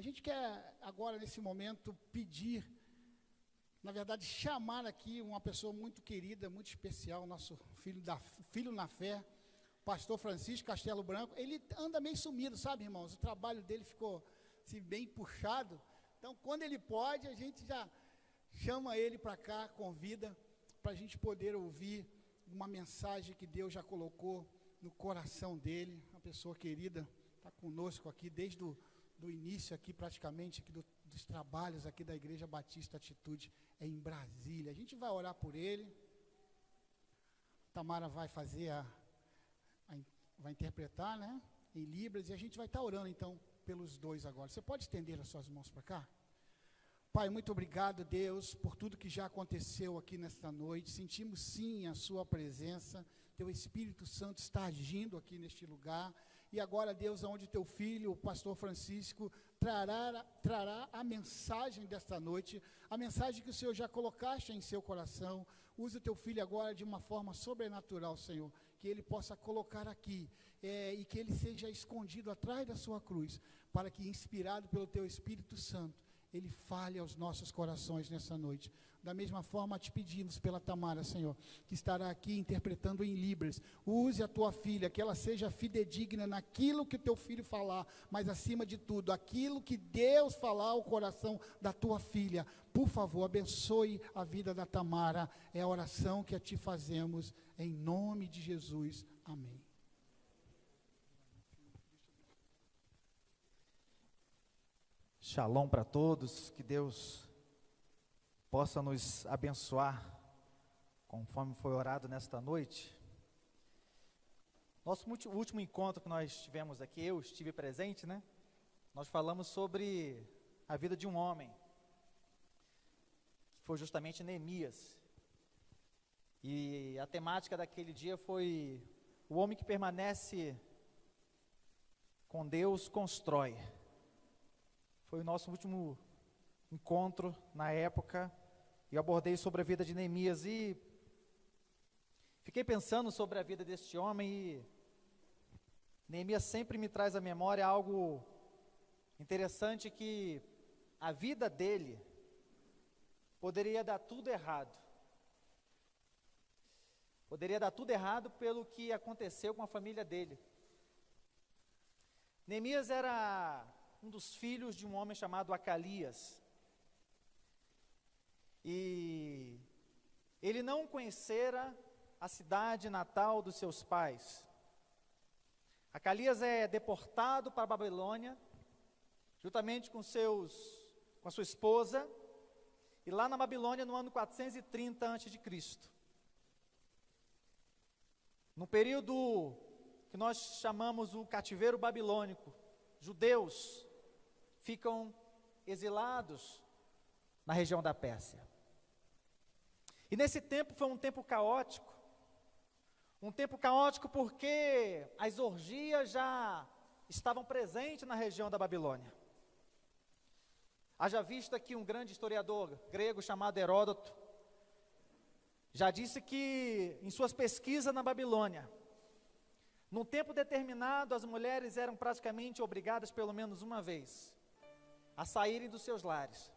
gente quer agora, nesse momento, pedir, na verdade, chamar aqui uma pessoa muito querida, muito especial, nosso filho na fé, pastor Francisco Castelo Branco. Ele anda meio sumido, sabe, irmãos? O trabalho dele ficou assim, bem puxado. Então, quando ele pode, a gente já chama ele para cá, convida, para a gente poder ouvir uma mensagem que Deus já colocou no coração dele. Uma pessoa querida, está conosco aqui desde do início aqui, praticamente, aqui dos trabalhos aqui da Igreja Batista Atitude, em Brasília. A gente vai orar por ele. Tamara vai fazer vai interpretar, né, em Libras, e a gente vai estar orando, então, pelos dois agora. Você pode estender as suas mãos para cá? Pai, muito obrigado, Deus, por tudo que já aconteceu aqui nesta noite. Sentimos, sim, a sua presença. Teu Espírito Santo está agindo aqui neste lugar. E agora, Deus, aonde teu filho, o pastor Francisco, trará a mensagem desta noite, a mensagem que o Senhor já colocaste em seu coração. Use o teu filho agora de uma forma sobrenatural, Senhor, que ele possa colocar aqui, e que ele seja escondido atrás da sua cruz, para que, inspirado pelo teu Espírito Santo, ele fale aos nossos corações nessa noite. Da mesma forma, te pedimos pela Tamara, Senhor, que estará aqui interpretando em Libras. Use a tua filha, que ela seja fidedigna naquilo que o teu filho falar, mas acima de tudo, aquilo que Deus falar ao coração da tua filha. Por favor, abençoe a vida da Tamara. É a oração que a ti fazemos, em nome de Jesus. Amém. Shalom para todos, que Deus possa nos abençoar, conforme foi orado nesta noite. Nosso último encontro que nós tivemos aqui, eu estive presente, né? Nós falamos sobre a vida de um homem, que foi justamente Neemias. E a temática daquele dia foi: o homem que permanece com Deus constrói. Foi o nosso último encontro na época, e eu abordei sobre a vida de Neemias, e fiquei pensando sobre a vida deste homem, e Neemias sempre me traz à memória algo interessante, que a vida dele poderia dar tudo errado. Poderia dar tudo errado pelo que aconteceu com a família dele. Neemias era um dos filhos de um homem chamado Acalias. E ele não conhecera a cidade natal dos seus pais. Acalias é deportado para a Babilônia, juntamente com a sua esposa, e lá na Babilônia, no ano 430 a.C., no período que nós chamamos o cativeiro babilônico, judeus ficam exilados na região da Pérsia. E nesse tempo foi um tempo caótico porque as orgias já estavam presentes na região da Babilônia. Haja vista que um grande historiador grego chamado Heródoto já disse que, em suas pesquisas na Babilônia, num tempo determinado, as mulheres eram praticamente obrigadas, pelo menos uma vez, a saírem dos seus lares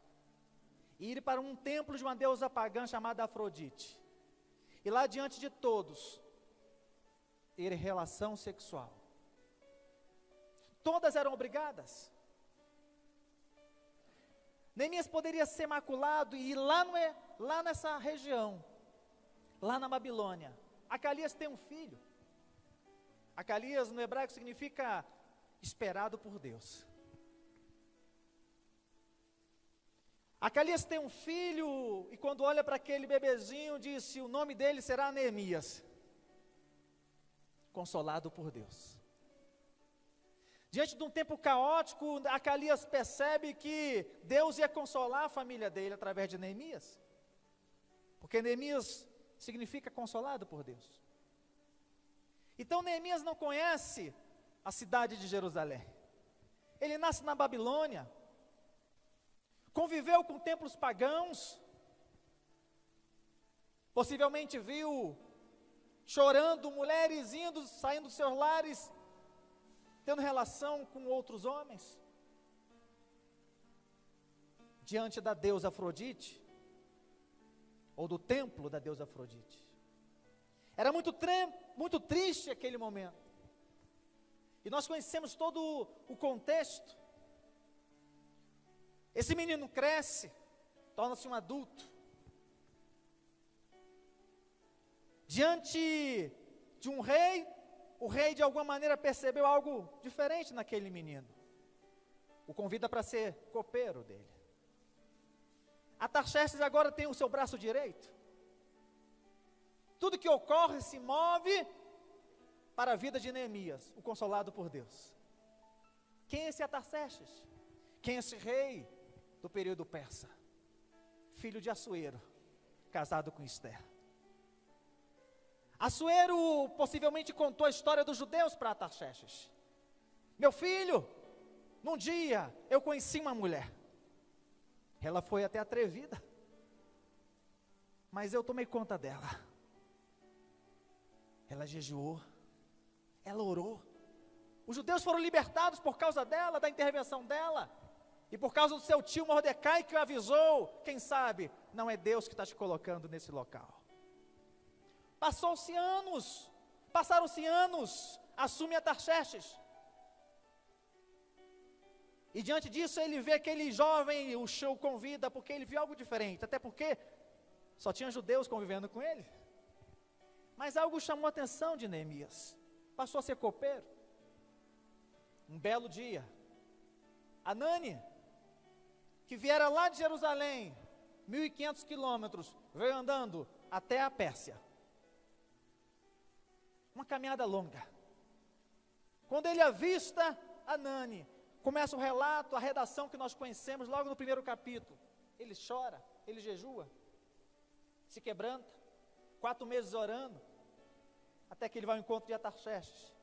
e irem para um templo de uma deusa pagã chamada Afrodite, e lá diante de todos ter relação sexual. Todas eram obrigadas. Neemias poderia ser maculado e ir lá nessa região, lá na Babilônia. Acalias tem um filho. Acalias no hebraico significa esperado por Deus. Acalias tem um filho, e quando olha para aquele bebezinho, disse: o nome dele será Neemias, consolado por Deus. Diante de um tempo caótico, Acalias percebe que Deus ia consolar a família dele através de Neemias, porque Neemias significa consolado por Deus. Então Neemias não conhece a cidade de Jerusalém. Ele nasce na Babilônia, conviveu com templos pagãos, possivelmente viu chorando mulheres saindo dos seus lares, tendo relação com outros homens. diante da deusa Afrodite, ou do templo da deusa Afrodite. Era muito triste aquele momento. E nós conhecemos todo o contexto. Esse menino cresce, torna-se um adulto. Diante de um rei, o rei de alguma maneira percebeu algo diferente naquele menino. O convida para ser copeiro dele. Artaxerxes agora tem o seu braço direito. Tudo que ocorre se move para a vida de Neemias, o consolado por Deus. Quem é esse Artaxerxes? Quem é esse rei do período persa? Filho de Assuero, casado com Ester. Assuero possivelmente contou a história dos judeus para Artaxerxes. Meu filho, num dia eu conheci uma mulher. Ela foi até atrevida, mas eu tomei conta dela. Ela jejuou, ela orou. Os judeus foram libertados por causa dela, da intervenção dela. E por causa do seu tio Mordecai que o avisou. Quem sabe, não é Deus que está te colocando nesse local. Passaram-se anos, assume Artaxerxes. E diante disso ele vê aquele jovem, o show convida, porque ele viu algo diferente, até porque só tinha judeus convivendo com ele. Mas algo chamou a atenção de Neemias, passou a ser copeiro. Um belo dia, Anani, que viera lá de Jerusalém, 1.500 quilômetros, veio andando até a Pérsia. Uma caminhada longa. Quando ele avista Anani, começa o relato, a redação que nós conhecemos logo no primeiro capítulo. Ele chora, ele jejua, se quebranta, 4 meses orando, até que ele vai ao encontro de Artaxerxes.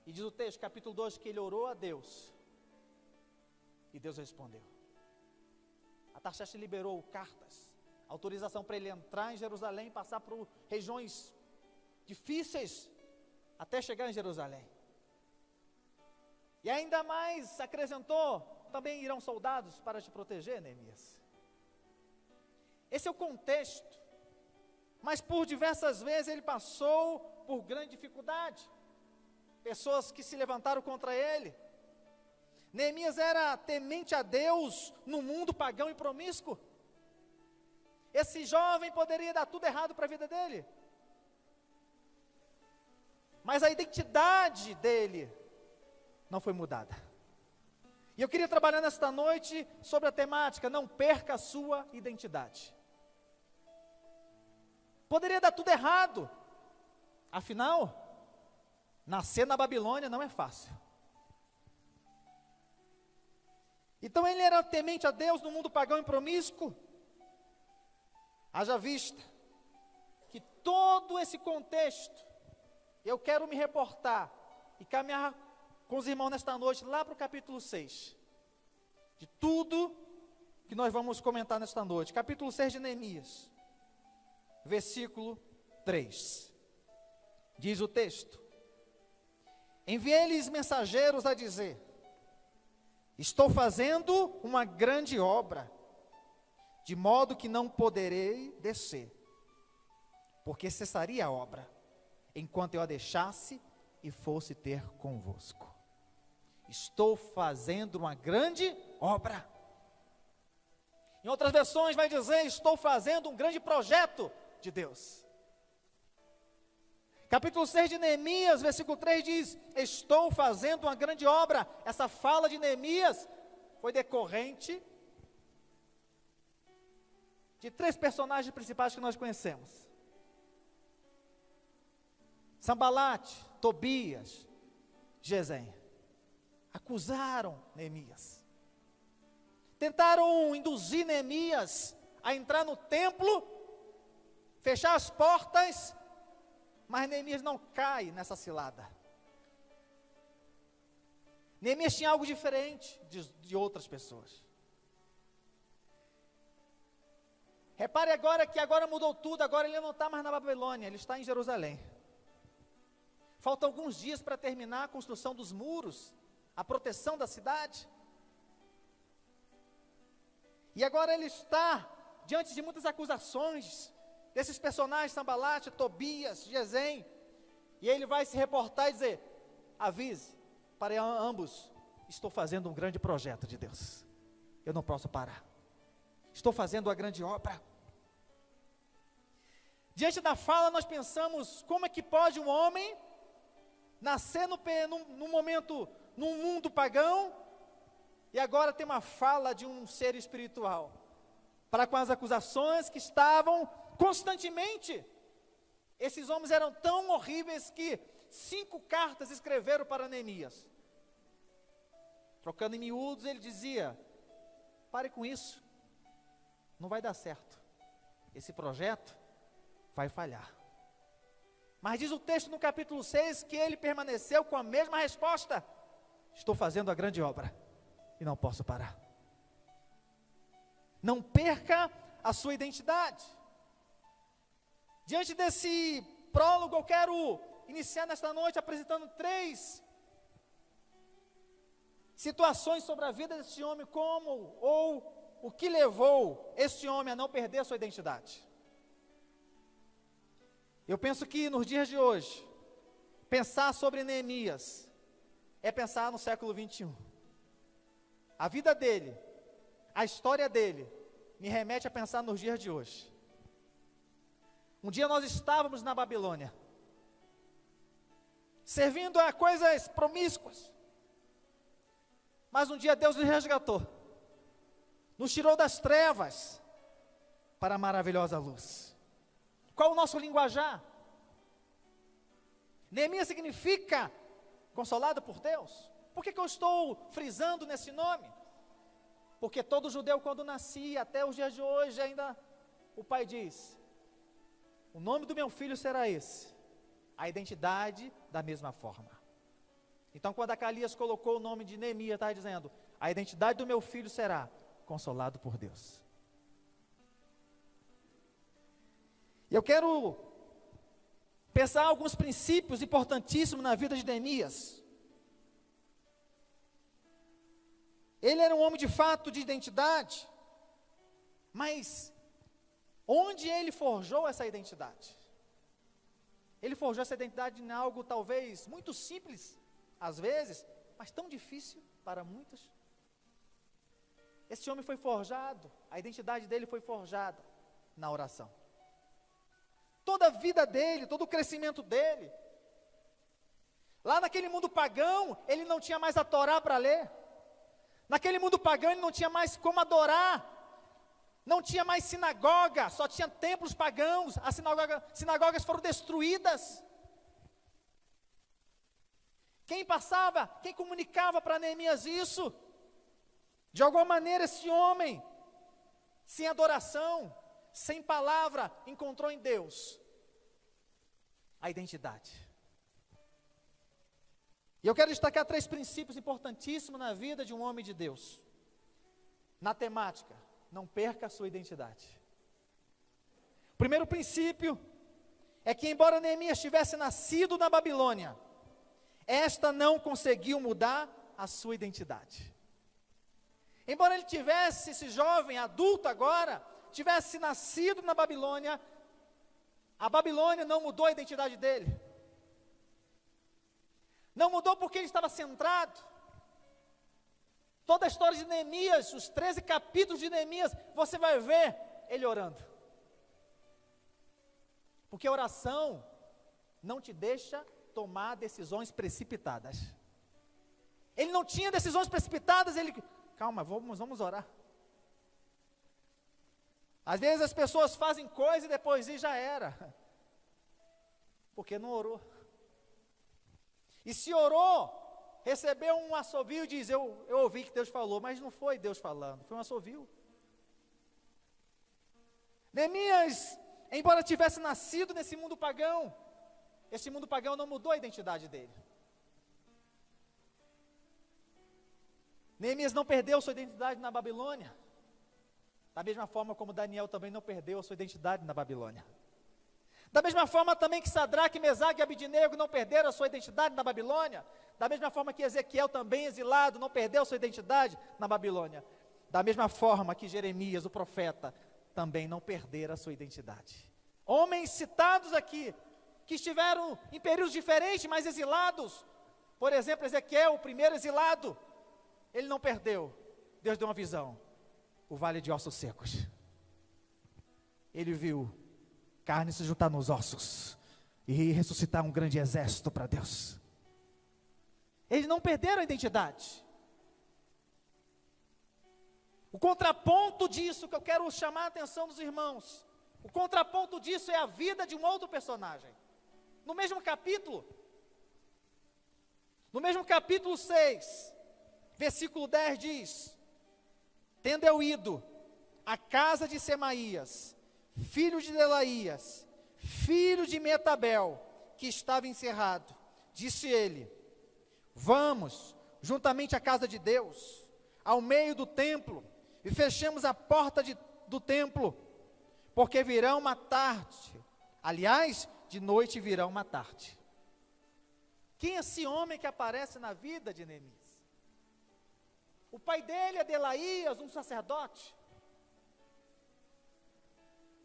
E diz o texto, capítulo 2, que ele orou a Deus, e Deus respondeu. Artaxerxes liberou cartas, autorização para ele entrar em Jerusalém, passar por regiões difíceis, até chegar em Jerusalém. E ainda mais acrescentou, também irão soldados para te proteger, Neemias. Esse é o contexto. Mas por diversas vezes ele passou por grande dificuldade. Pessoas que se levantaram contra ele. Neemias era temente a Deus no mundo pagão e promíscuo. Esse jovem poderia dar tudo errado para a vida dele. Mas a identidade dele não foi mudada. E eu queria trabalhar nesta noite sobre a temática, não perca a sua identidade. Poderia dar tudo errado. Afinal, nascer na Babilônia não é fácil. Então ele era temente a Deus no mundo pagão e promíscuo. Haja vista que todo esse contexto, eu quero me reportar e caminhar com os irmãos nesta noite, lá para o capítulo 6, de tudo que nós vamos comentar nesta noite, capítulo 6 de Neemias, versículo 3, diz o texto: enviei-lhes mensageiros a dizer, estou fazendo uma grande obra, de modo que não poderei descer, porque cessaria a obra, enquanto eu a deixasse e fosse ter convosco. Estou fazendo uma grande obra. Em outras versões vai dizer, estou fazendo um grande projeto de Deus. Capítulo 6 de Neemias, versículo 3 diz, estou fazendo uma grande obra. Essa fala de Neemias foi decorrente de 3 personagens principais que nós conhecemos. Sambalate, Tobias, Gesem. Acusaram Neemias. Tentaram induzir Neemias a entrar no templo, fechar as portas, mas Neemias não cai nessa cilada. Neemias tinha algo diferente de outras pessoas. Repare agora que agora mudou tudo, agora ele não está mais na Babilônia, ele está em Jerusalém. Faltam alguns dias para terminar a construção dos muros, a proteção da cidade. E agora ele está diante de muitas acusações desses personagens, Sambalate, Tobias, Gesem, e ele vai se reportar e dizer: avise para ambos, estou fazendo um grande projeto de Deus, eu não posso parar, estou fazendo a grande obra. Diante da fala nós pensamos, como é que pode um homem nascer num momento, num mundo pagão, e agora tem uma fala de um ser espiritual, para com as acusações que estavam constantemente. Esses homens eram tão horríveis que 5 cartas escreveram para Neemias. Trocando em miúdos, ele dizia: pare com isso, não vai dar certo, esse projeto vai falhar. Mas diz o texto no capítulo 6 que ele permaneceu com a mesma resposta: estou fazendo a grande obra e não posso parar. Não perca a sua identidade. Diante desse prólogo, eu quero iniciar nesta noite apresentando 3 situações sobre a vida desse homem, como ou o que levou esse homem a não perder a sua identidade. Eu penso que nos dias de hoje, pensar sobre Neemias é pensar no século 21. A vida dele, a história dele, me remete a pensar nos dias de hoje. Um dia nós estávamos na Babilônia, servindo a coisas promíscuas, mas um dia Deus nos resgatou, nos tirou das trevas para a maravilhosa luz. Qual o nosso linguajar? Neemias significa consolado por Deus. Por que eu estou frisando nesse nome? Porque todo judeu, quando nascia, até os dias de hoje, ainda o pai diz: o nome do meu filho será esse, a identidade da mesma forma. Então, quando Acalias colocou o nome de Neemias, está dizendo: a identidade do meu filho será consolado por Deus. E eu quero pensar alguns princípios importantíssimos na vida de Neemias. Ele era um homem de fato de identidade, mas onde ele forjou essa identidade? Ele forjou essa identidade em algo talvez muito simples, às vezes, mas tão difícil para muitos. Esse homem foi forjado, a identidade dele foi forjada na oração. Toda a vida dele, todo o crescimento dele, lá naquele mundo pagão, ele não tinha mais a Torá para ler. Naquele mundo pagão ele não tinha mais como adorar, não tinha mais sinagoga, só tinha templos pagãos, as sinagogas foram destruídas. Quem passava, quem comunicava para Neemias isso? De alguma maneira esse homem, sem adoração, sem palavra, encontrou em Deus a identidade. E eu quero destacar 3 princípios importantíssimos na vida de um homem de Deus. Na temática, não perca a sua identidade. O primeiro princípio é que, embora Neemias tivesse nascido na Babilônia, esta não conseguiu mudar a sua identidade. Embora ele tivesse, esse jovem adulto agora, tivesse nascido na Babilônia, a Babilônia não mudou a identidade dele. Não mudou porque ele estava centrado. Toda a história de Neemias, os 13 capítulos de Neemias, você vai ver ele orando. Porque a oração não te deixa tomar decisões precipitadas. Ele não tinha decisões precipitadas, ele, calma, vamos orar. Às vezes as pessoas fazem coisa e depois já era, porque não orou. E se orou, recebeu um assovio e diz: eu ouvi que Deus falou, mas não foi Deus falando, foi um assovio. Neemias, embora tivesse nascido nesse mundo pagão, esse mundo pagão não mudou a identidade dele. Neemias não perdeu sua identidade na Babilônia, da mesma forma como Daniel também não perdeu a sua identidade na Babilônia. Da mesma forma também que Sadraque, Mesaque e Abidnego não perderam a sua identidade na Babilônia, da mesma forma que Ezequiel também exilado não perdeu a sua identidade na Babilônia, Da mesma forma que Jeremias, o profeta, também não perdera a sua identidade. Homens citados aqui, que estiveram em períodos diferentes, mas exilados. Por exemplo, Ezequiel, o primeiro exilado, ele não perdeu. Deus deu uma visão, o vale de ossos secos. Ele viu carne se juntar nos ossos e ressuscitar um grande exército para Deus. Eles não perderam a identidade. O contraponto disso que eu quero chamar a atenção dos irmãos, o contraponto disso é a vida de um outro personagem. No mesmo capítulo 6, versículo 10 diz: tendo eu ido à casa de Semaías, filho de Delaías, filho de Metabel, que estava encerrado, disse ele: vamos juntamente à casa de Deus, ao meio do templo, e fechemos a porta do templo, porque virão matar-te. Aliás, de noite virão matar-te. Quem é esse homem que aparece na vida de Neemias? O pai dele é Delaías, um sacerdote.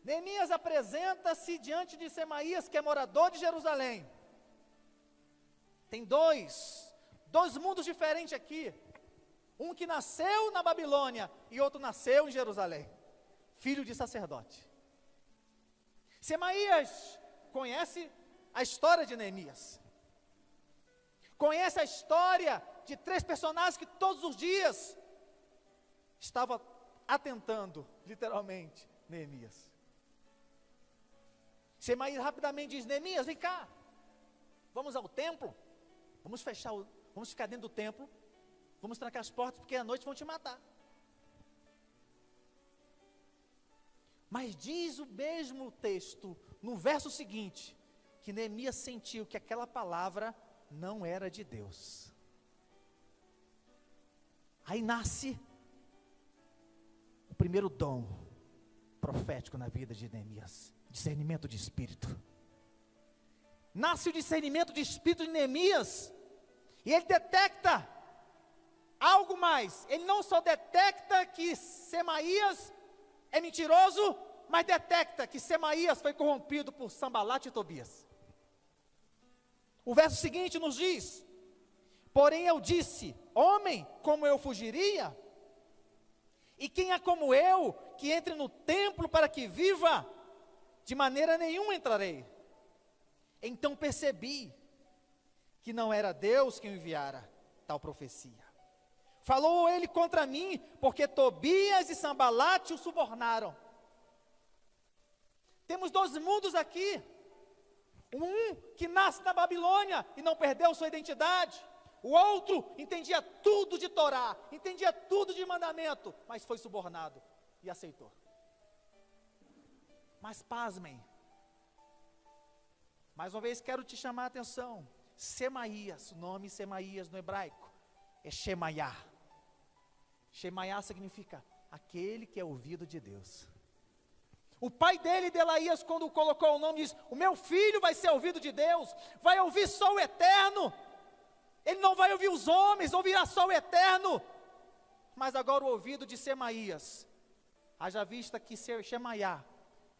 Neemias apresenta-se diante de Semaías, que é morador de Jerusalém. Tem dois mundos diferentes aqui. Um que nasceu na Babilônia e outro nasceu em Jerusalém. Filho de sacerdote. Semaías conhece a história de Neemias. Conhece a história de 3 personagens que todos os dias estavam atentando, literalmente, Neemias. Semaías rapidamente diz: Neemias, vem cá, vamos ao templo, vamos ficar dentro do templo, vamos trancar as portas, porque à noite vão te matar. Mas diz o mesmo texto, no verso seguinte, que Neemias sentiu que aquela palavra não era de Deus. Aí nasce o primeiro dom profético na vida de Neemias: discernimento de espírito. Nasce o discernimento de espírito de Neemias, e ele detecta algo mais. Ele não só detecta que Semaías é mentiroso, mas detecta que Semaías foi corrompido por Sambalate e Tobias. O verso seguinte nos diz: porém eu disse, homem, como eu fugiria? E quem é como eu, que entre no templo para que viva? De maneira nenhuma entrarei. Então percebi que não era Deus quem enviara tal profecia. Falou ele contra mim, porque Tobias e Sambalate o subornaram. Temos 2 mundos aqui. Um que nasce na Babilônia e não perdeu sua identidade. O outro entendia tudo de Torá, entendia tudo de mandamento, mas foi subornado e aceitou. Mas pasmem, mais uma vez quero te chamar a atenção. Semaías, o nome Semaías no hebraico é Shemaiah. Shemaiah significa aquele que é ouvido de Deus. O pai dele, Delaías, quando colocou o nome, diz: o meu filho vai ser ouvido de Deus, vai ouvir só o eterno. Ele não vai ouvir os homens, ouvirá só o eterno. Mas agora o ouvido de Semaías, haja vista que Shemaiah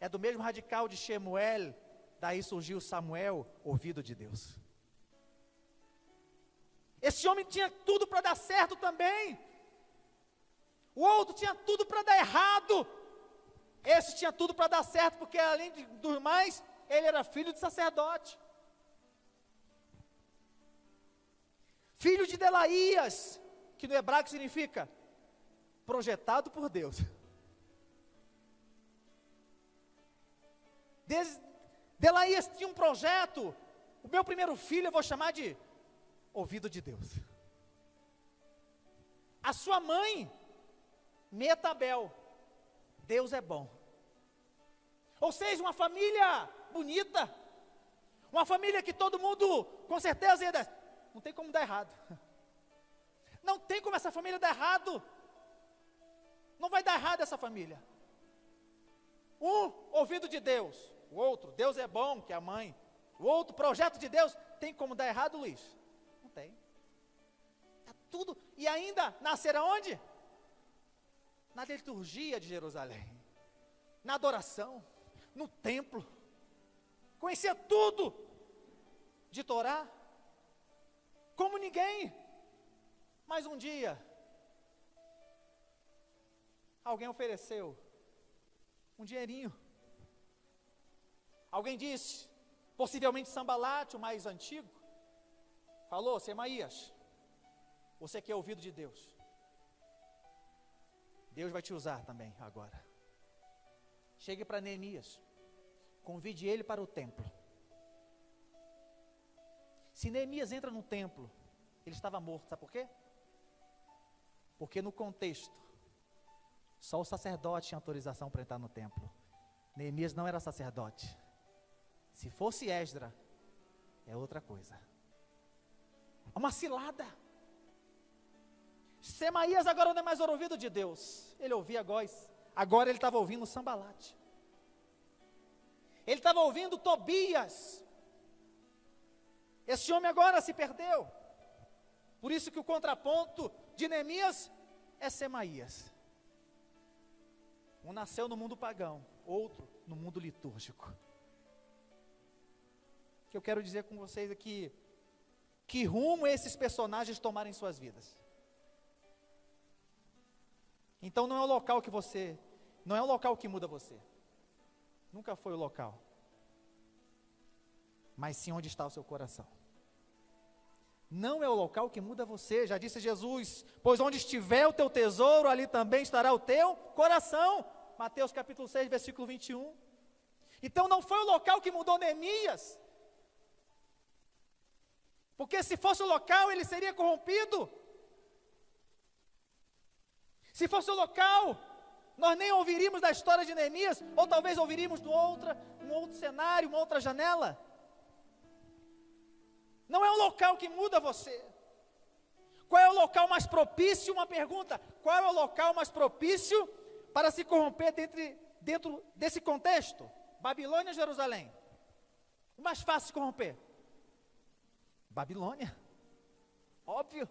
é do mesmo radical de Shemuel, daí surgiu Samuel, ouvido de Deus. Esse homem tinha tudo para dar certo também. O outro tinha tudo para dar errado. Esse tinha tudo para dar certo, porque além do mais, ele era filho de sacerdote. Filho de Delaías, que no hebraico significa projetado por Deus. Delaías tinha um projeto. O meu primeiro filho eu vou chamar de ouvido de Deus. A sua mãe, Metabel, Deus é bom. Ou seja, uma família bonita, uma família que todo mundo, com certeza, ia dar. Não tem como dar errado. Não tem como essa família dar errado. Não vai dar errado essa família. Um, ouvido de Deus. O outro, Deus é bom, que é a mãe. O outro, projeto de Deus. Tem como dar errado, Luiz? Não tem. Tá tudo. E ainda nascer aonde? na liturgia de Jerusalém, na adoração, no templo, conhecia tudo de Torá, como ninguém. Mas um dia, alguém ofereceu um dinheirinho. Alguém disse, possivelmente Sambalate, o mais antigo, falou: Semaías, você que é ouvido de Deus, Deus vai te usar também agora. Chegue para Neemias, convide ele para o templo. Se Neemias entra no templo, ele estava morto, sabe por quê? Porque no contexto, só o sacerdote tinha autorização para entrar no templo. Neemias não era sacerdote. Se fosse Esdra, é outra coisa. Uma cilada. Semaías agora não é mais ouvido de Deus. Ele ouvia Góis. Agora ele estava ouvindo Sambalate. Ele estava ouvindo Tobias. Esse homem agora se perdeu. Por isso que o contraponto de Neemias é Semaías. Um nasceu no mundo pagão, outro no mundo litúrgico. O que eu quero dizer com vocês aqui, que rumo esses personagens tomarem em suas vidas. Então não é o local não é o local que muda você. Nunca foi o local. Mas sim onde está o seu coração. Não é o local que muda você, já disse Jesus, pois onde estiver o teu tesouro, ali também estará o teu coração. Mateus capítulo 6, versículo 21. Então não foi o local que mudou Neemias, porque se fosse o local, ele seria corrompido. Se fosse o local, nós nem ouviríamos da história de Neemias, ou talvez ouviríamos um outro cenário, uma outra janela. Não é o local que muda você. Qual é o local mais propício? Uma pergunta: qual é o local mais propício para se corromper dentro desse contexto? Babilônia ou Jerusalém? O mais fácil de se corromper? Babilônia. Óbvio.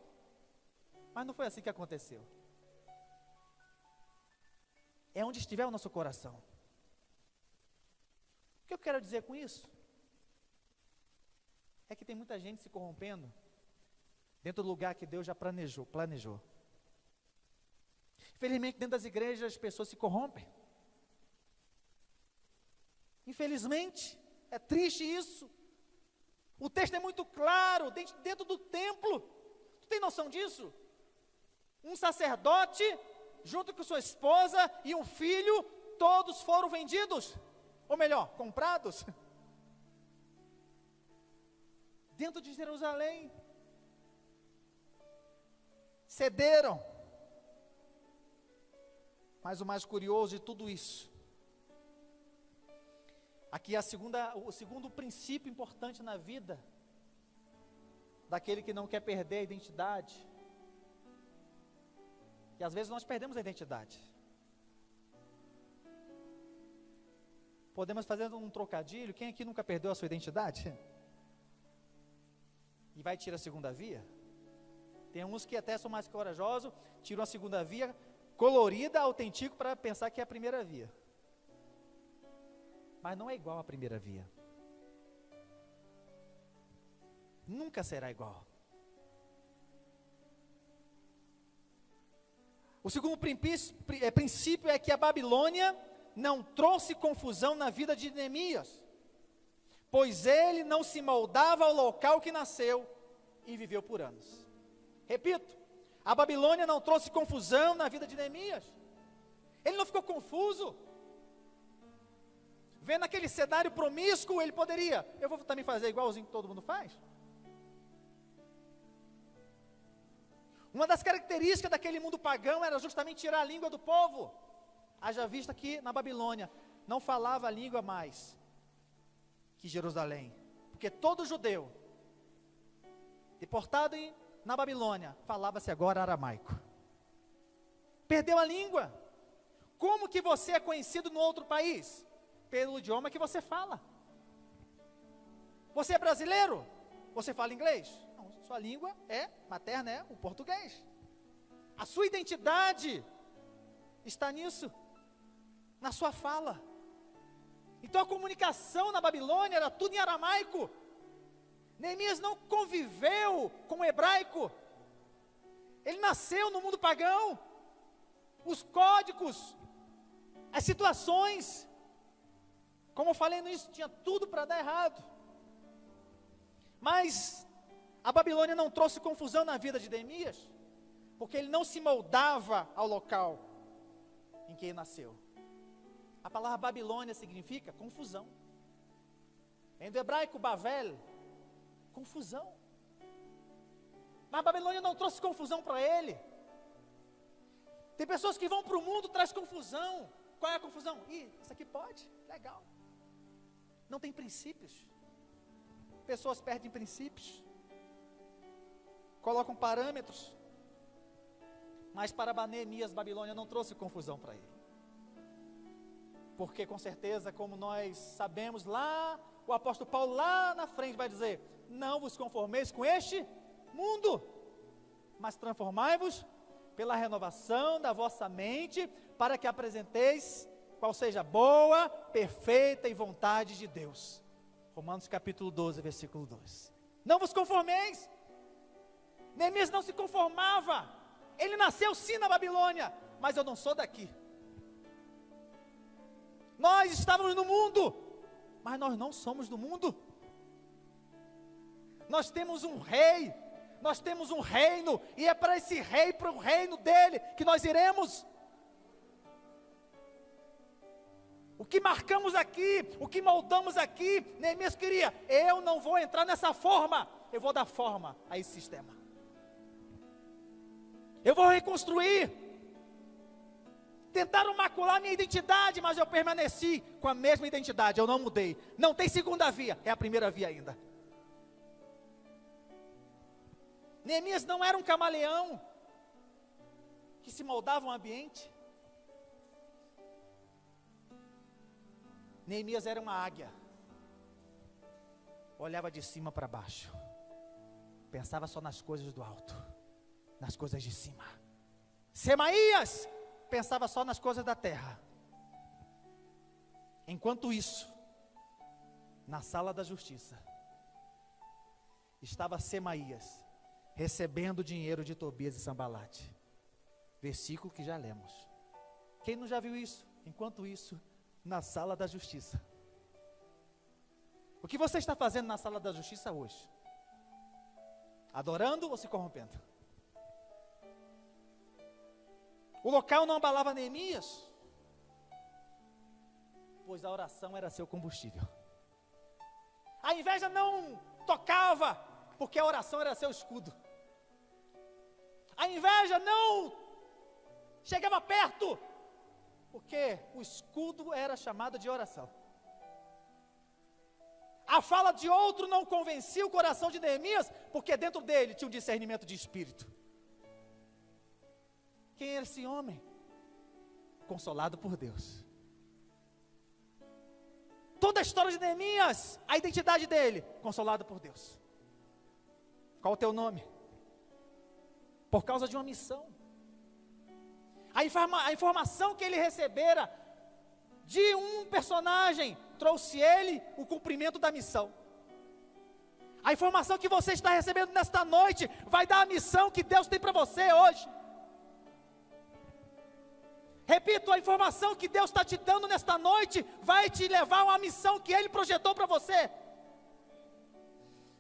Mas não foi assim que aconteceu. É onde estiver o nosso coração. O que eu quero dizer com isso? É que tem muita gente se corrompendo dentro do lugar que Deus já planejou. Infelizmente, dentro das igrejas, as pessoas se corrompem. Infelizmente, é triste isso. O texto é muito claro, dentro do templo. Tu tem noção disso? Um sacerdote, junto com sua esposa e um filho, todos foram vendidos. Ou melhor, comprados. Dentro de Jerusalém. Cederam. Mas o mais curioso de tudo isso, aqui o segundo princípio importante na vida daquele que não quer perder a identidade. E às vezes nós perdemos a identidade. Podemos fazer um trocadilho. Quem aqui nunca perdeu a sua identidade? E vai tirar a segunda via? Tem uns que até são mais corajosos, tiram a segunda via colorida, autêntico, para pensar que é a primeira via. Mas não é igual à primeira via. Nunca será igual. O segundo princípio é que a Babilônia não trouxe confusão na vida de Neemias, pois ele não se moldava ao local que nasceu e viveu por anos. Repito, a Babilônia não trouxe confusão na vida de Neemias. Ele não ficou confuso. Vendo aquele cenário promíscuo, ele poderia: eu vou também fazer igualzinho que todo mundo faz. Uma das características daquele mundo pagão era justamente tirar a língua do povo. Haja vista que na Babilônia não falava a língua mais que Jerusalém, porque todo judeu deportado na Babilônia falava-se agora aramaico. Perdeu a língua. Como que você é conhecido no outro país? Pelo idioma que você fala. Você é brasileiro? Você fala inglês? Não, sua língua materna é o português. A sua identidade está nisso, na sua fala. Então a comunicação na Babilônia era tudo em aramaico. Neemias não conviveu com o hebraico. Ele nasceu no mundo pagão. Os códigos, as situações, como eu falei no início, tinha tudo para dar errado. Mas a Babilônia não trouxe confusão na vida de Neemias, porque ele não se moldava ao local em que ele nasceu. A palavra Babilônia significa confusão. Vem do hebraico Bavel, confusão. Mas a Babilônia não trouxe confusão para ele. Tem pessoas que vão para o mundo e traz confusão. Qual é a confusão? Isso aqui pode, legal. Não tem princípios. Pessoas perdem princípios. Colocam parâmetros. Mas para Neemias, Babilônia não trouxe confusão para ele. Porque com certeza, como nós sabemos lá, o apóstolo Paulo lá na frente vai dizer: não vos conformeis com este mundo, mas transformai-vos pela renovação da vossa mente, para que apresenteis qual seja a boa, perfeita e vontade de Deus. Romanos capítulo 12, versículo 2. Não vos conformeis. Neemias não se conformava. Ele nasceu sim na Babilônia, mas eu não sou daqui. Nós estávamos no mundo, mas nós não somos do mundo. Nós temos um rei, nós temos um reino, e é para esse rei, para o reino dele, que nós iremos. O que marcamos aqui, o que moldamos aqui, Neemias queria: eu não vou entrar nessa forma, eu vou dar forma a esse sistema. Eu vou reconstruir. Tentaram macular minha identidade, mas eu permaneci com a mesma identidade, eu não mudei. Não tem segunda via, é a primeira via ainda. Neemias não era um camaleão que se moldava ao ambiente. Neemias era uma águia. Olhava de cima para baixo. Pensava só nas coisas do alto, nas coisas de cima. Semaías pensava só nas coisas da terra. Enquanto isso, na sala da justiça, estava Semaías recebendo dinheiro de Tobias e Sambalate. Versículo que já lemos. Quem não já viu isso? Enquanto isso, na sala da justiça. O que você está fazendo na sala da justiça hoje? Adorando ou se corrompendo? O local não abalava Neemias, pois a oração era seu combustível. A inveja não tocava, porque a oração era seu escudo. A inveja não chegava perto, porque o escudo era chamado de oração. A fala de outro não convencia o coração de Neemias, porque dentro dele tinha um discernimento de espírito. Quem era esse homem? Consolado por Deus. Toda a história de Neemias, a identidade dele, consolado por Deus. Qual o teu nome? Por causa de uma missão. A informação que ele recebera de um personagem trouxe ele o cumprimento da missão. A informação que você está recebendo nesta noite vai dar a missão que Deus tem para você hoje. Repito, a informação que Deus está te dando nesta noite vai te levar a uma missão que Ele projetou para você.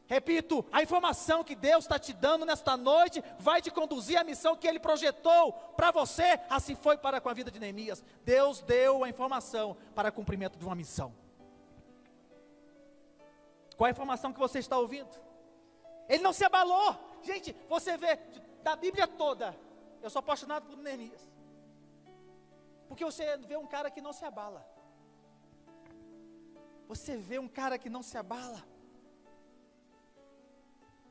Repito, a informação que Deus está te dando nesta noite vai te conduzir à missão que Ele projetou para você. Assim foi com a vida de Neemias. Deus deu a informação para cumprimento de uma missão. Qual a informação que você está ouvindo? Ele não se abalou. Gente, você vê, da Bíblia toda, eu sou apaixonado por Neemias. Porque você vê um cara que não se abala. Você vê um cara que não se abala.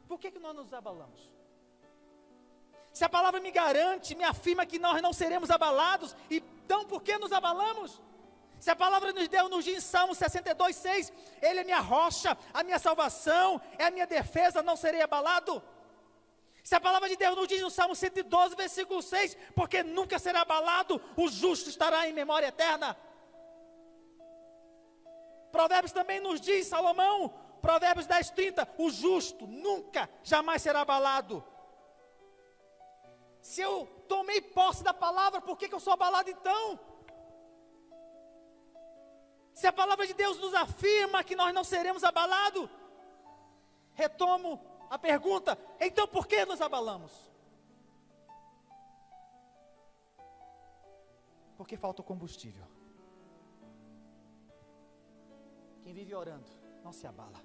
Por que nós nos abalamos? Se a palavra me garante, me afirma que nós não seremos abalados, então por que nos abalamos? Se a palavra nos diz em Salmo 62:6, Ele é minha rocha, a minha salvação, é a minha defesa, não serei abalado. Se a palavra de Deus nos diz no Salmo 112, versículo 6, porque nunca será abalado, o justo estará em memória eterna. Provérbios também nos diz, Salomão, Provérbios 10, 30, o justo nunca, jamais será abalado. Se eu tomei posse da palavra, por que eu sou abalado então? Se a palavra de Deus nos afirma que nós não seremos abalados, retomo a pergunta, então por que nos abalamos? Porque falta o combustível. Quem vive orando, não se abala.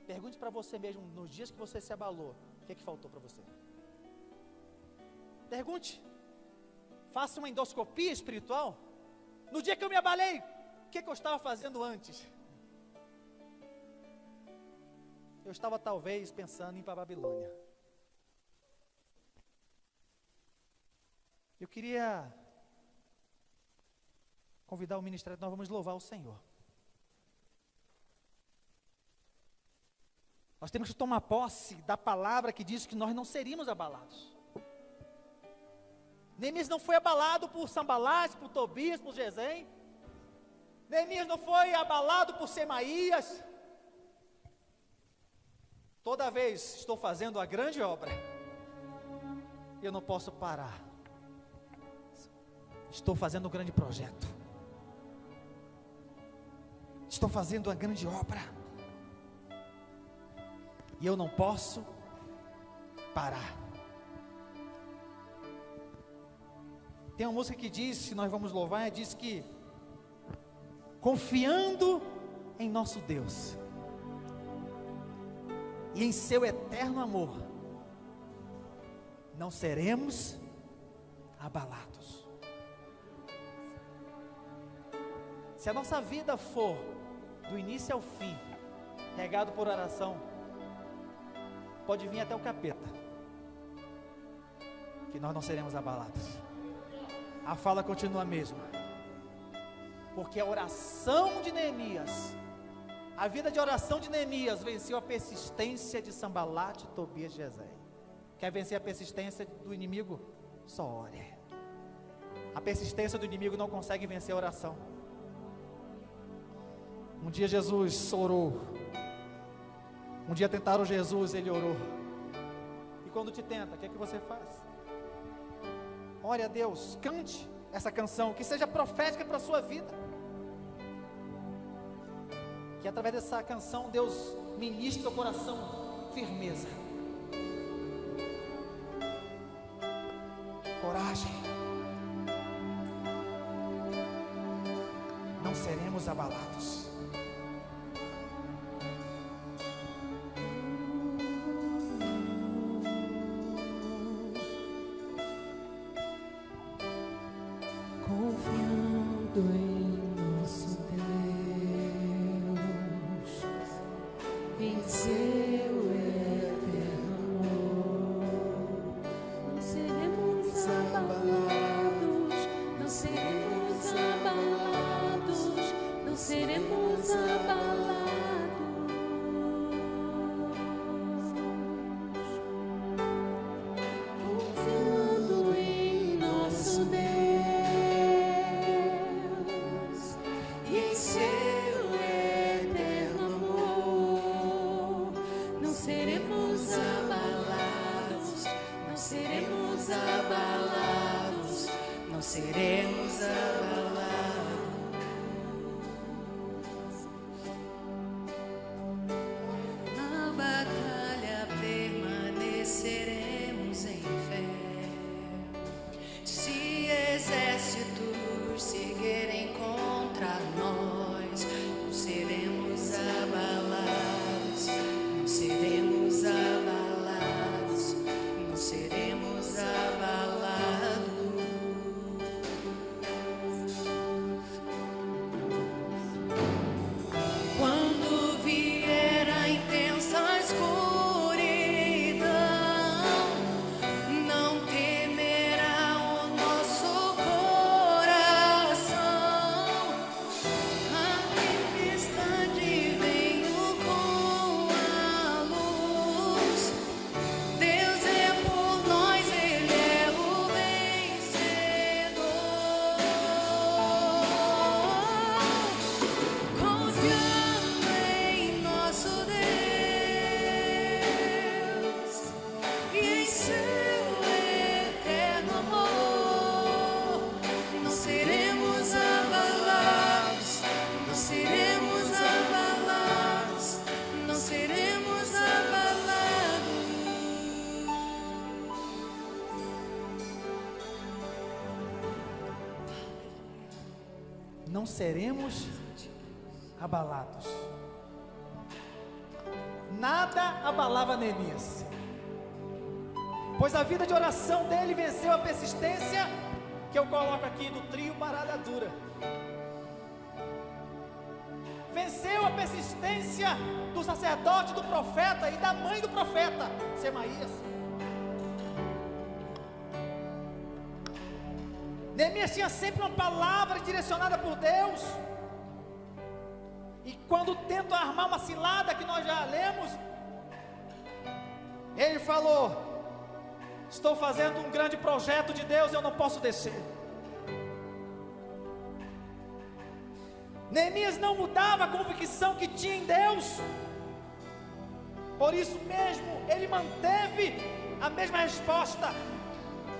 Pergunte para você mesmo, nos dias que você se abalou, o que faltou para você? Pergunte, faça uma endoscopia espiritual. No dia que eu me abalei, o que eu estava fazendo antes? Eu estava talvez pensando em ir para a Babilônia. Eu queria convidar o ministério, nós vamos louvar o Senhor. Nós temos que tomar posse da palavra que diz que nós não seríamos abalados. Neemias não foi abalado por Sambalate, por Tobias, por Gesem. Neemias não foi abalado por Semaías. Toda vez estou fazendo a grande obra, eu não posso parar. Estou fazendo um grande projeto. Estou fazendo a grande obra. E eu não posso parar. Tem uma música que diz, se nós vamos louvar, diz que confiando em nosso Deus e em seu eterno amor, não seremos abalados. Se a nossa vida for do início ao fim regado por oração, pode vir até o capeta, que nós não seremos abalados. A fala continua a mesma, porque a oração de Neemias, a vida de oração de Neemias venceu a persistência de Sambalate, Tobias e Gesem. Quer vencer a persistência do inimigo? Só ore. A persistência do inimigo não consegue vencer a oração. Um dia Jesus orou. Um dia tentaram Jesus, ele orou. E quando te tenta, o que é que você faz? Ore a Deus, cante essa canção, que seja profética para a sua vida. Que através dessa canção Deus ministre teu coração firmeza, coragem. Não seremos abalados. Confiando em nosso Deus, em seu eterno amor, não seremos abalados, não seremos abalados, não seremos abalados. Confiando em nosso Deus, seremos abalados. Na batalha permaneceremos em fé. Se exércitos seguirem contra nós, não seremos abalados, não seremos abalados, não seremos abalados. não seremos abalados. Nada abalava Neemias, pois a vida de oração dele venceu a persistência, que eu coloco aqui do trio parada dura. Venceu a persistência do sacerdote, do profeta e da mãe do profeta, Semaías. Neemias tinha sempre uma palavra direcionada por Deus. E quando tentam armar uma cilada, que nós já lemos, ele falou: estou fazendo um grande projeto de Deus, eu não posso descer. Neemias não mudava a convicção que tinha em Deus. Por isso mesmo, ele manteve a mesma resposta.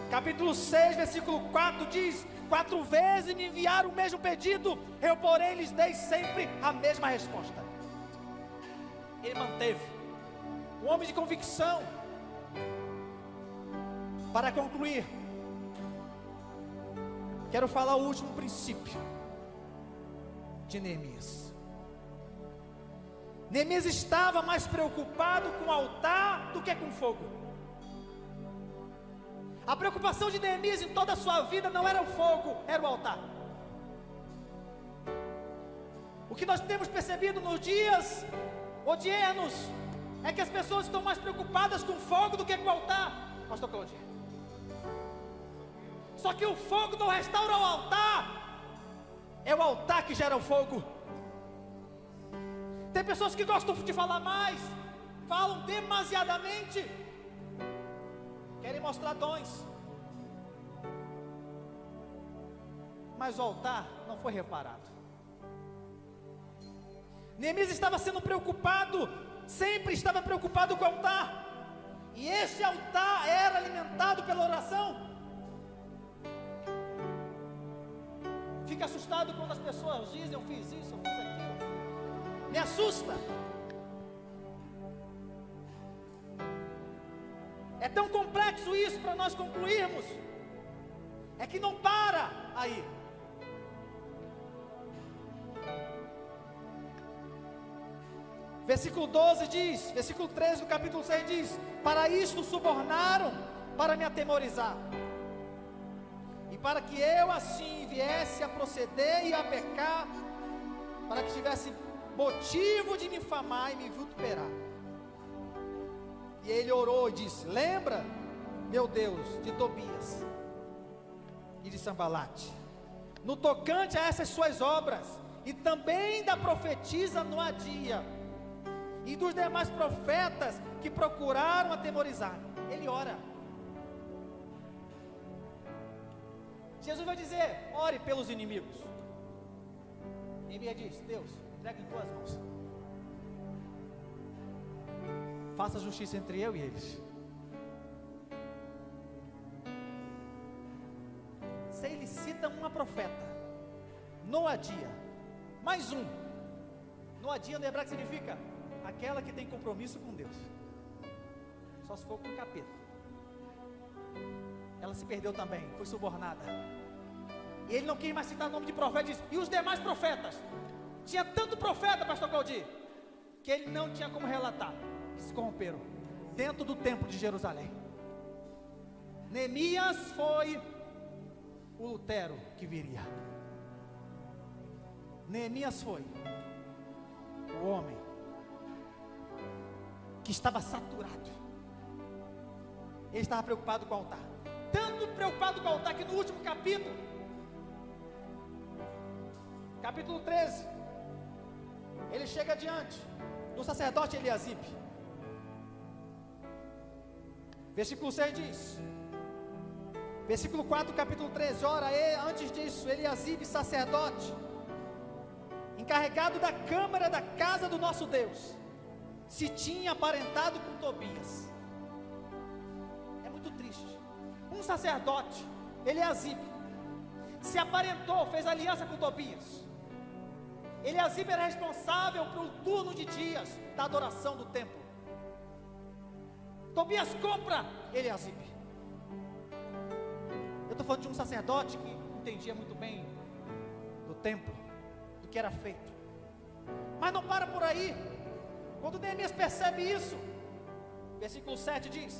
Capítulo 6, versículo 4 diz: 4 vezes me enviaram o mesmo pedido, eu porém lhes dei sempre a mesma resposta. Ele manteve, um homem de convicção. Para concluir, quero falar o último princípio de Neemias. Neemias estava mais preocupado com o altar do que com fogo. A preocupação de Neemias em toda a sua vida não era o fogo, era o altar. O que nós temos percebido nos dias odiernos é que as pessoas estão mais preocupadas com o fogo do que com o altar, pastor Claudio. Só que o fogo não restaura o altar, é o altar que gera o fogo. Tem pessoas que gostam de falar mais, falam demasiadamente, querem mostrar dons, mas o altar não foi reparado. Neemias estava sendo preocupado, sempre estava preocupado com o altar, e esse altar era alimentado pela oração. Fica assustado quando as pessoas dizem: eu fiz isso, eu fiz aquilo. Me assusta. É tão complexo isso para nós concluirmos. É que não para aí. Versículo 12 diz, versículo 13 do capítulo 6 diz: para isto subornaram, para me atemorizar, e para que eu assim viesse a proceder e a pecar, para que tivesse motivo de me infamar e me vituperar. E ele orou e disse: lembra, meu Deus, de Tobias e de Sambalate, no tocante a essas suas obras, e também da profetisa Noadia, e dos demais profetas que procuraram atemorizar. Ele ora. Jesus vai dizer: ore pelos inimigos. Neemias diz: Deus, entrega em tuas mãos, faça justiça entre eu e eles. Se ele cita uma profeta, Noadia, mais um. Noadia no hebraico significa aquela que tem compromisso com Deus, só se for com o capeta. Ela se perdeu também, foi subornada. E ele não quis mais citar o nome de profeta, diz: e os demais profetas? Tinha tanto profeta, pastor Claudio, que ele não tinha como relatar, que se corromperam dentro do templo de Jerusalém. Neemias foi o Lutero que viria. Neemias foi o homem que estava saturado. Ele estava preocupado com o altar, tanto preocupado com o altar que no último capítulo, capítulo 13, ele chega diante do sacerdote Eliasibe. Versículo 6 diz, versículo 4 do capítulo 13: ora, antes disso, Eliasibe, sacerdote, encarregado da câmara da casa do nosso Deus, se tinha aparentado com Tobias. É muito triste. Um sacerdote, Eliasibe, se aparentou, fez aliança com Tobias. Eliasibe era responsável pelo turno de dias da adoração do templo. Tobias compra Eliasibe. Eu estou falando de um sacerdote que entendia muito bem do templo, do que era feito. Mas não para por aí. Quando Neemias percebe isso, versículo 7 diz: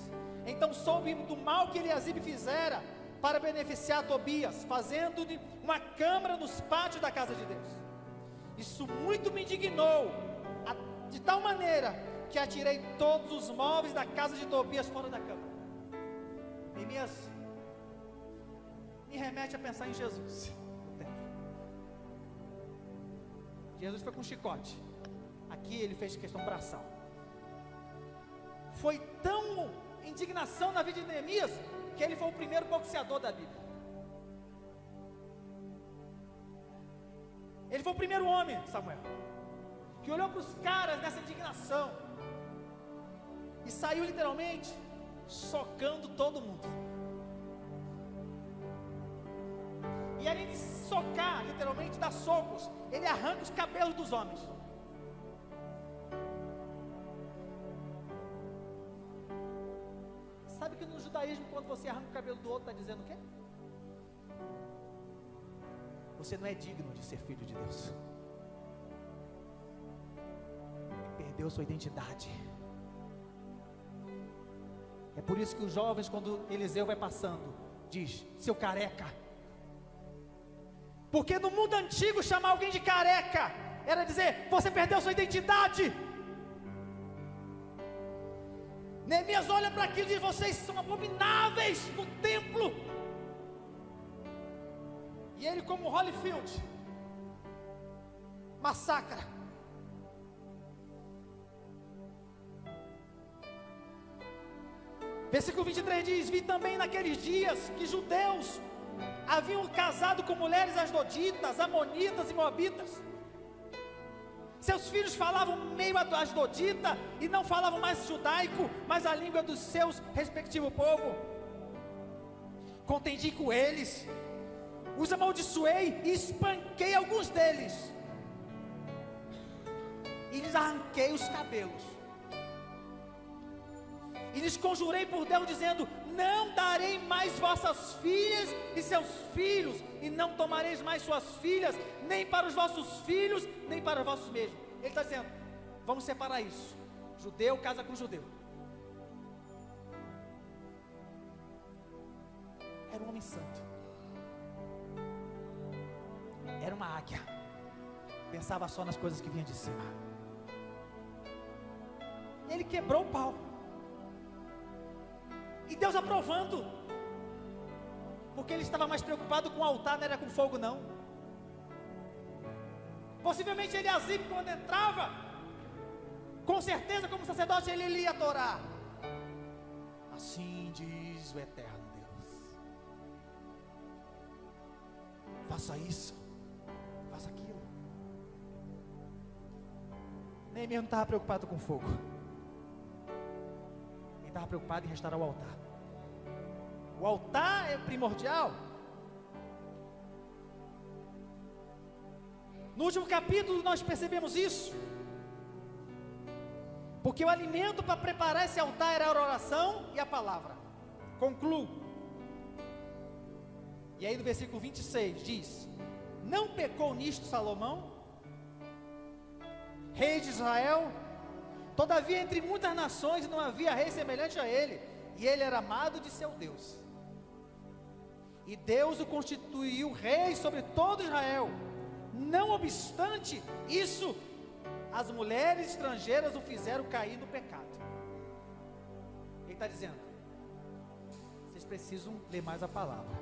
então soube do mal que Eliasibe fizera para beneficiar Tobias, fazendo-lhe uma câmara nos pátios da casa de Deus. Isso muito me indignou, de tal maneira que atirei todos os móveis da casa de Tobias fora da câmara. Neemias me remete a pensar em Jesus. Jesus foi com um chicote. Aqui ele fez questão braçal. Foi tão indignação na vida de Neemias que ele foi o primeiro boxeador da Bíblia. Ele foi o primeiro homem, Samuel, que olhou para os caras nessa indignação e saiu literalmente socando todo mundo. E além de socar, literalmente dar socos, ele arranca os cabelos dos homens. Sabe que no judaísmo, quando você arranca o cabelo do outro, está dizendo o quê? Você não é digno de ser filho de Deus. Perdeu sua identidade. É por isso que os jovens, quando Eliseu vai passando, diz: seu careca. Porque no mundo antigo, chamar alguém de careca era dizer: você perdeu sua identidade. Neemias olha para aquilo e diz: vocês são abomináveis no templo. E ele, como Holyfield, massacra. Versículo 23 diz: vi também naqueles dias que judeus haviam casado com mulheres asdoditas, amonitas e moabitas. Seus filhos falavam meio asdodita e não falavam mais judaico, mas a língua dos seus respectivos povos. Contendi com eles, os amaldiçoei e espanquei alguns deles, e lhes arranquei os cabelos, e lhes conjurei por Deus, dizendo: não darei mais vossas filhas e seus filhos, e não tomareis mais suas filhas, nem para os vossos filhos, nem para os vossos mesmos. Ele está dizendo: vamos separar isso. Judeu casa com judeu. Era um homem santo, era uma águia, pensava só nas coisas que vinham de cima. Ele quebrou o pau, e Deus aprovando, porque ele estava mais preocupado com o altar, não era com fogo não. Possivelmente Eliasibe, quando entrava, com certeza como sacerdote ele lia a Torá. Assim diz o eterno Deus: faça isso, faça aquilo. Neemias não estava preocupado com fogo, ele estava preocupado em restaurar o altar. O altar é primordial. No último capítulo nós percebemos isso, porque o alimento para preparar esse altar era a oração e a palavra. Concluo. E aí no versículo 26 diz: não pecou nisto Salomão, rei de Israel? Todavia entre muitas nações não havia rei semelhante a ele, e ele era amado de seu Deus. E Deus o constituiu rei sobre todo Israel. Não obstante isso, as mulheres estrangeiras o fizeram cair no pecado. Ele está dizendo: vocês precisam ler mais a palavra.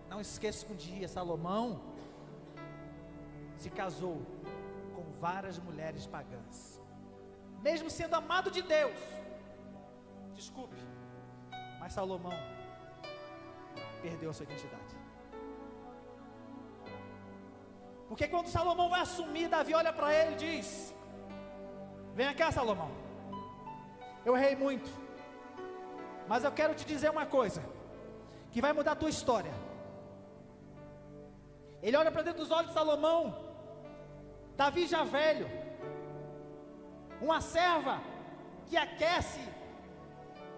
Não esqueça que um dia Salomão se casou com várias mulheres pagãs, mesmo sendo amado de Deus. Desculpe, mas Salomão perdeu a sua identidade. Porque quando Salomão vai assumir, Davi olha para ele e diz: vem cá, Salomão, eu errei muito, mas eu quero te dizer uma coisa que vai mudar a tua história. Ele olha para dentro dos olhos de Salomão, Davi já velho, uma serva que aquece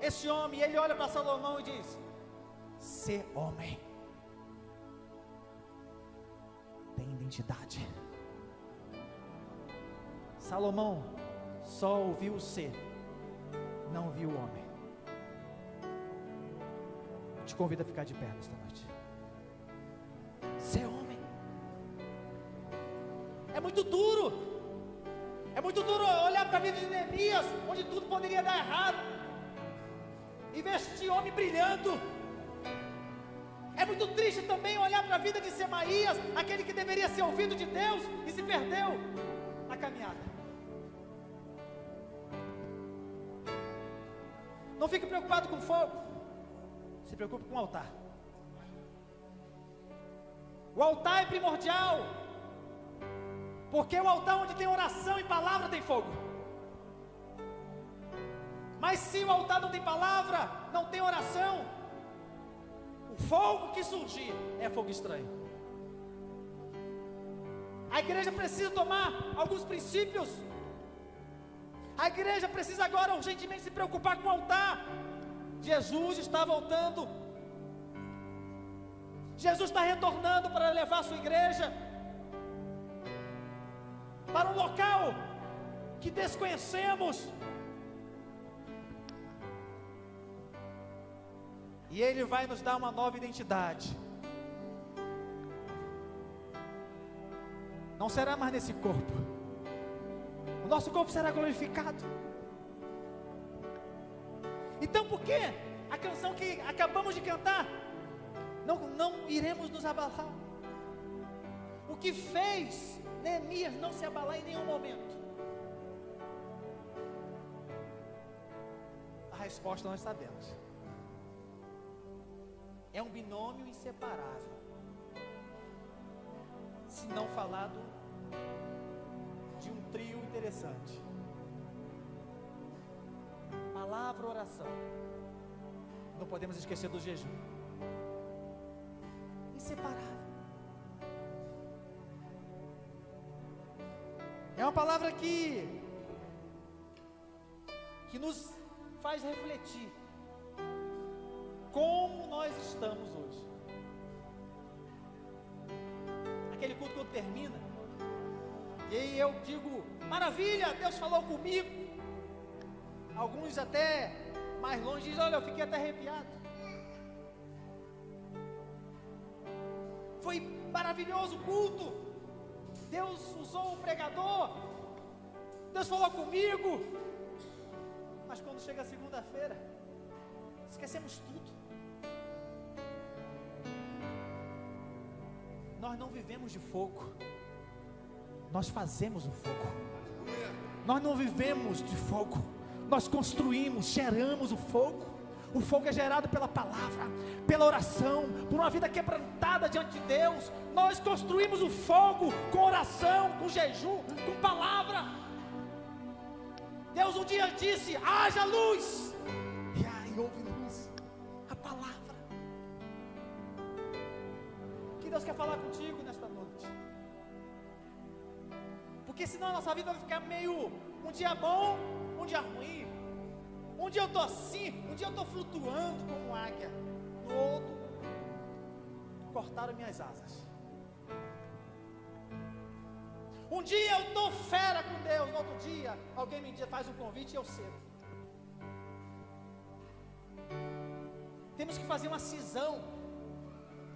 esse homem, e ele olha para Salomão e diz: ser homem. identidade. Salomão só ouviu o ser, não viu o homem. Eu te convido a ficar de pé nesta noite. Ser homem é muito duro. É muito duro olhar para a vida de Neemias, onde tudo poderia dar errado, e ver este homem brilhando. É muito triste também olhar para a vida de Semaías, aquele que deveria ser ouvido de Deus e se perdeu na caminhada. Não fique preocupado com fogo, se preocupe com o altar. O altar é primordial, porque o altar onde tem oração e palavra tem fogo. Mas se o altar não tem palavra, não tem oração, o fogo que surgir é fogo estranho. A igreja precisa tomar alguns princípios. A igreja precisa agora urgentemente se preocupar com o altar. Jesus está voltando. Jesus está retornando para levar a sua igreja para um local que desconhecemos. E Ele vai nos dar uma nova identidade. Não será mais nesse corpo. O nosso corpo será glorificado. Então por que a canção que acabamos de cantar, não iremos nos abalar? O que fez Neemias não se abalar em nenhum momento? A resposta nós sabemos. É um binômio inseparável, se não falado de um trio interessante: palavra, oração. Não podemos esquecer do jejum. Inseparável. É uma palavra que nos faz refletir como nós estamos hoje. Aquele culto quando termina, e aí eu digo: maravilha, Deus falou comigo. Alguns até mais longe dizem: olha, eu fiquei até arrepiado. Foi maravilhoso o culto. Deus usou o pregador. Deus falou comigo. Mas quando chega a segunda-feira, esquecemos tudo. Nós não vivemos de fogo, nós fazemos o fogo. Nós não vivemos de fogo, nós construímos, geramos o fogo. O fogo é gerado pela palavra, pela oração, por uma vida quebrantada diante de Deus. Nós construímos o fogo com oração, com jejum, com palavra. Deus um dia disse: haja luz, e aí houve luz. A palavra. Que Deus quer falar contigo nesta noite, porque senão a nossa vida vai ficar meio um dia bom, um dia ruim. Um dia eu estou assim, um dia eu estou flutuando como águia, no outro cortaram minhas asas. Um dia eu estou fera com Deus, no outro dia alguém me faz um convite e eu cedo. Temos que fazer uma cisão.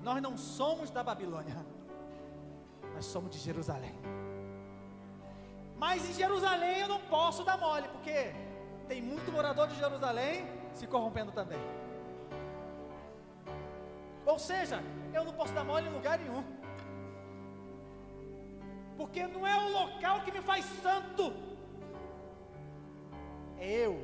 Nós não somos da Babilônia, nós somos de Jerusalém. Mas em Jerusalém eu não posso dar mole, porque tem muito morador de Jerusalém se corrompendo também. Ou seja, eu não posso dar mole em lugar nenhum, porque não é o local que me faz santo, é eu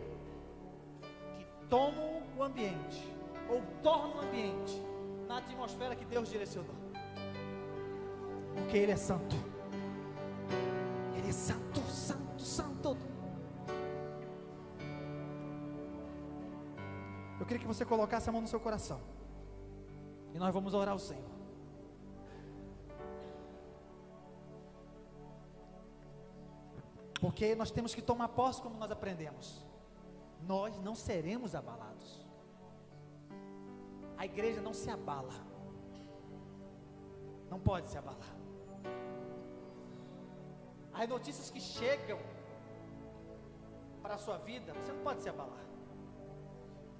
que tomo o ambiente, ou torno o ambiente na atmosfera que Deus direcionou. Porque Ele é santo. Ele é santo, santo, santo. Eu queria que você colocasse a mão no seu coração, e nós vamos orar ao Senhor. Porque nós temos que tomar posse, como nós aprendemos. Nós não seremos abalados. A igreja não se abala. Não pode se abalar. as notícias que chegam para a sua vida, você não pode se abalar.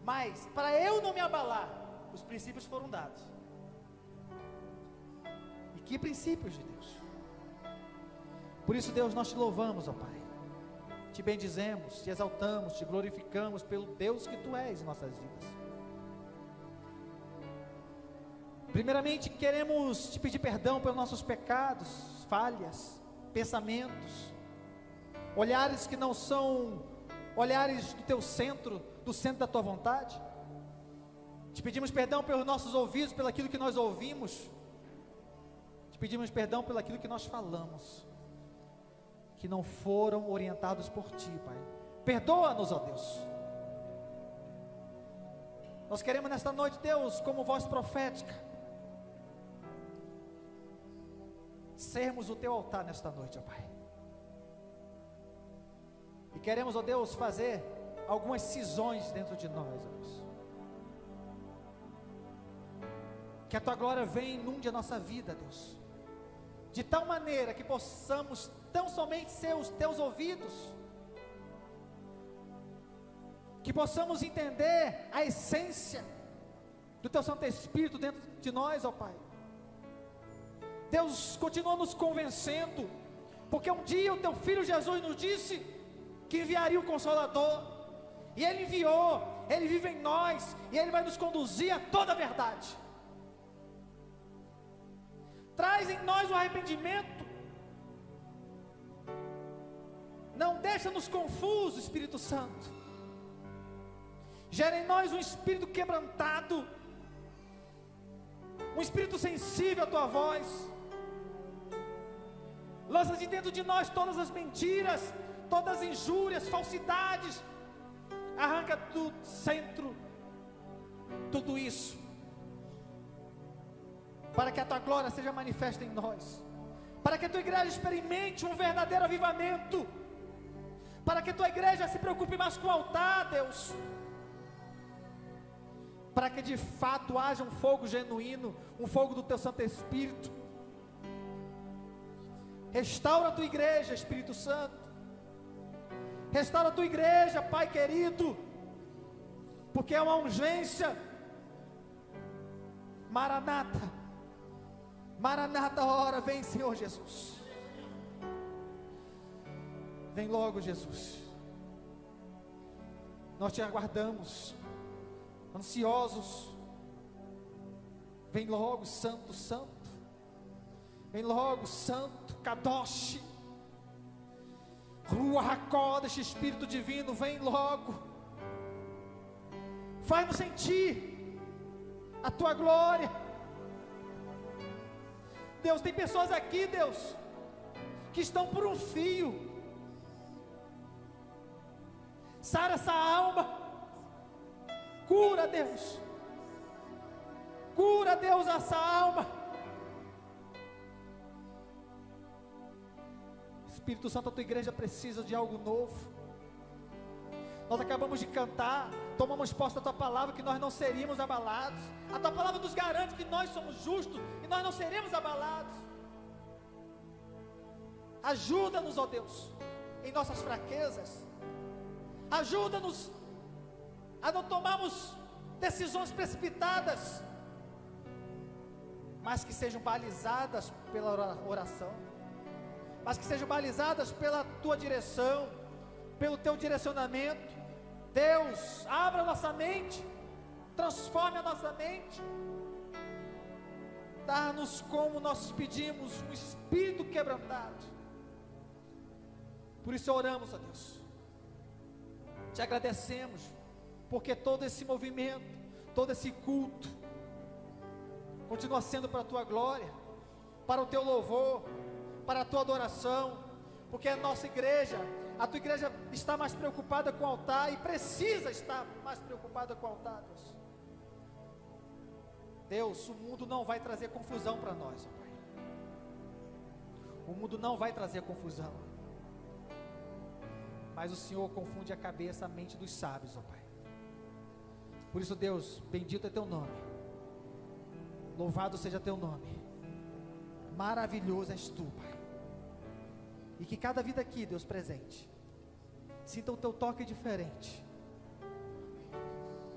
Mas, para eu não me abalar, os princípios foram dados. E que princípios de Deus? Por isso, Deus, nós te louvamos, ó Pai. Te bendizemos, te exaltamos, te glorificamos pelo Deus que Tu és em nossas vidas. Primeiramente, queremos te pedir perdão pelos nossos pecados, falhas, pensamentos, olhares que não são olhares do Teu centro, do centro da Tua vontade. Te pedimos perdão pelos nossos ouvidos, pelo aquilo que nós ouvimos. Te pedimos perdão pelo aquilo que nós falamos, que não foram orientados por Ti, Pai. Perdoa-nos, ó Deus. Nós queremos nesta noite, Deus, como voz profética, sermos o Teu altar nesta noite, ó Pai. E queremos, ó Deus, fazer algumas cisões dentro de nós, ó Deus. Que a Tua glória venha e inunde a nossa vida, Deus, de tal maneira que possamos tão somente ser os Teus ouvidos, que possamos entender a essência do Teu Santo Espírito dentro de nós, ó Pai. Deus, continua nos convencendo, porque um dia o Teu Filho Jesus nos disse que enviaria o Consolador, e Ele enviou, Ele vive em nós, e Ele vai nos conduzir a toda a verdade. Traz em nós o arrependimento, não deixa-nos confusos, Espírito Santo. Gera em nós um espírito quebrantado, um espírito sensível à Tua voz. Lança de dentro de nós todas as mentiras, todas as injúrias, falsidades. Arranca do centro tudo isso, para que a Tua glória seja manifesta em nós, para que a Tua igreja experimente um verdadeiro avivamento, para que a Tua igreja se preocupe mais com o altar, Deus, para que de fato haja um fogo genuíno, um fogo do Teu Santo Espírito. Restaura a Tua igreja, Espírito Santo. Restaura a Tua igreja, Pai querido, porque é uma urgência. Maranata, Maranata, ora, vem, Senhor Jesus. Vem logo, Jesus. Nós Te aguardamos, ansiosos. Vem logo, Santo, Santo. Vem logo, Santo, Kadosh. Ruach HaKodesh, Espírito Divino, vem logo. Faz-nos sentir a Tua glória. Deus, tem pessoas aqui, Deus, que estão por um fio. Sara essa alma. Cura, Deus. Cura, Deus, essa alma. Espírito Santo, a Tua igreja precisa de algo novo. Nós acabamos de cantar, tomamos posse da Tua palavra, que nós não seríamos abalados. A Tua palavra nos garante que nós somos justos e nós não seremos abalados. Ajuda-nos, ó Deus, em nossas fraquezas. Ajuda-nos a não tomarmos decisões precipitadas, mas que sejam balizadas pela oração, mas que sejam balizadas pela Tua direção, pelo Teu direcionamento. Deus, abra a nossa mente, transforme a nossa mente, dá-nos, como nós pedimos, um espírito quebrantado. Por isso oramos, ó Deus, Te agradecemos, porque todo esse movimento, todo esse culto, continua sendo para a Tua glória, para o Teu louvor, para a Tua adoração, porque a nossa igreja, a Tua igreja está mais preocupada com o altar, e precisa estar mais preocupada com o altar, Deus. Deus, o mundo não vai trazer confusão para nós, ó Pai. O mundo não vai trazer confusão, mas o Senhor confunde a cabeça, a mente dos sábios, ó Pai. Por isso, Deus, bendito é Teu nome, louvado seja Teu nome, maravilhoso és Tu, Pai. E que cada vida aqui, Deus, presente, sinta o teu toque diferente.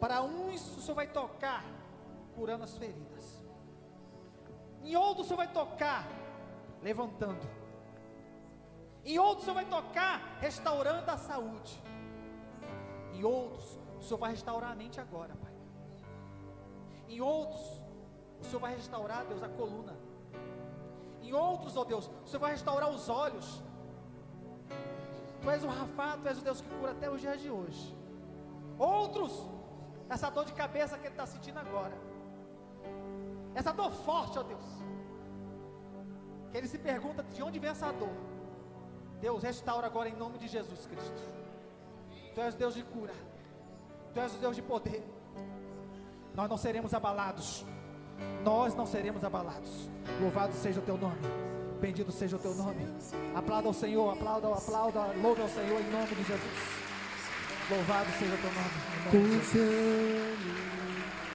Para uns o Senhor vai tocar curando as feridas, em outros o Senhor vai tocar levantando, em outros o Senhor vai tocar restaurando a saúde, em outros o Senhor vai restaurar a mente agora, Pai. Em outros o Senhor vai restaurar, Deus, a coluna. Em outros, ó Deus, o Senhor vai restaurar os olhos. Tu és o Rafa, Tu és o Deus que cura até os dias de hoje. Outros, essa dor de cabeça que ele está sentindo agora, essa dor forte, ó Deus, que ele se pergunta de onde vem essa dor. Deus, restaura agora em nome de Jesus Cristo. Tu és o Deus de cura, Tu és o Deus de poder. Nós não seremos abalados, nós não seremos abalados. Louvado seja o Teu nome, bendito seja o Teu nome. Aplauda ao Senhor, aplauda, louve ao Senhor em nome de Jesus. Louvado seja o Teu nome, em nome de Jesus.